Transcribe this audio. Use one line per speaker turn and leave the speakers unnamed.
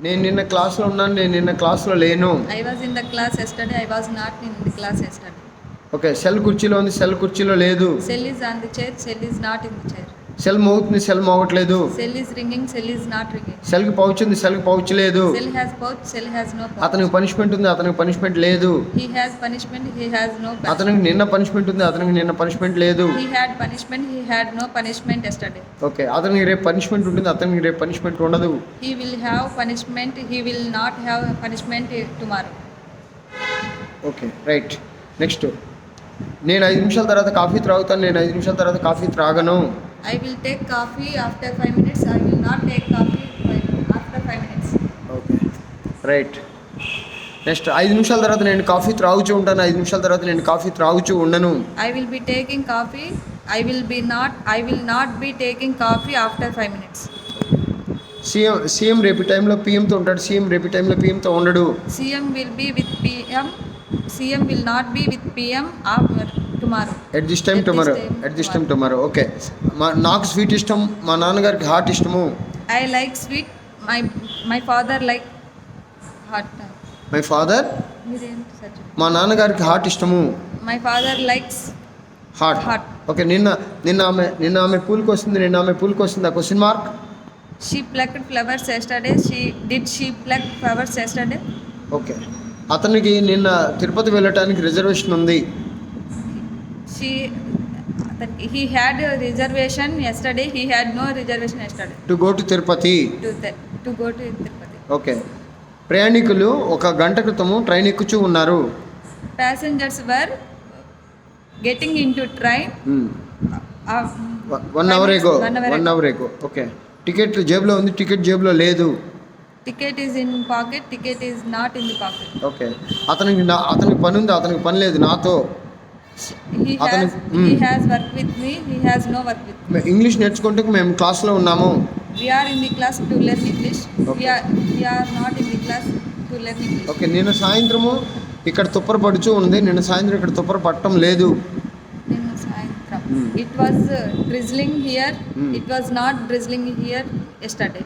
నేను నిన్న క్లాస్లో ఉన్నాను, నేను నిన్న క్లాస్లో లేను.
I was in the class yesterday. I was not in the class yesterday.
Okay, cell కుర్చీలో ఉంది, సెల్ కుర్చీలో లేదు.
Cell is on the chair. Cell is not in the chair.
Cell మోగుతుంది, సెల్ మోగట్లేదు.
Cell is ringing. Cell is not ringing.
సెల్కి pouch ఉంది, సెల్కి pouch లేదు.
Cell has pouch. Cell has no pouch.
అతనికి పనిష్మెంట్ ఉంది, అతనికి పనిష్మెంట్ లేదు.
He has punishment. He has no punishment.
అతనికి నిన్న పనిష్మెంట్ ఉంది, అతనికి నిన్న పనిష్మెంట్ లేదు.
He had punishment. He had no punishment yesterday.
Okay, అతనికి రేపు పనిష్మెంట్ ఉంటుంది, అతనికి రేపు పనిష్మెంట్ ఉండదు.
He will have punishment. He will not have punishment tomorrow.
Okay, right. Next, నేను 5 నిమిషాల తర్వాత కాఫీ త్రాగుతాను, నేను 5 నిమిషాల తర్వాత coffee త్రాగను.
I will take coffee after 5 minutes. I will not take coffee after 5 minutes.
Okay, right. Next, 5 నిమిషాల తర్వాత నేను coffee త్రాగుచూ ఉంటాను, 5 నిమిషాల తర్వాత నేను కాఫీ త్రాగుచూ ఉండను.
I will be taking coffee. I will not be taking coffee after 5 minutes.
CM రేపు టైంలో పిఎంతో ఉంటాడు, సీఎం రేపు టైంలో పిఎంతో ఉండడు.
CM will be with PM. CM will not be with PM tomorrow.
At this time tomorrow. Okay, నాకు sweet ఇష్టం, మా నాన్నగారికి హాట్ ఇష్టము.
I like sweet. My father like hot.
My father,
మీరేంటి సజ్జ?
మా నాన్నగారికి హాట్ ఇష్టము.
My father likes
hot.
hot.
Okay, నిన్న ఆమె పూల్కి వస్తుంది. ఆ question mark.
She plucked flowers yesterday. She pluck flowers yesterday?
Okay, అతనికి నిన్న తిరుపతి వెళ్ళటానికి రిజర్వేషన్ ఉంది.
He had a reservation yesterday. He had no reservation yesterday.
To go to Tirupati.
To go to Tirupati.
Okay, ప్రయాణికులు 1 గంట క్రితము ట్రైన్ ఎక్కుచూ ఉన్నారు.
Passengers were getting into train.
1 hour ago. Okay, ticket జేబులో ఉంది, టికెట్ జేబులో లేదు.
Ticket is in pocket. Ticket is not in the pocket.
Okay, అతనికి పని ఉంది, అతనికి పని లేదు నాతో.
He has work with me. He has no work with me.
English నేర్చుకుంటూ మేము క్లాస్లో ఉన్నాము.
We are in the class to learn English.
Okay.
We are not in the class to learn English.
Okay, నిన్న సాయంత్రము ఇక్కడ తుప్పర పడుచూ ఉంది, నిన్న సాయంత్రం ఇక్కడ తుప్పర పట్టడం లేదు.
It was drizzling here. It was not drizzling here yesterday.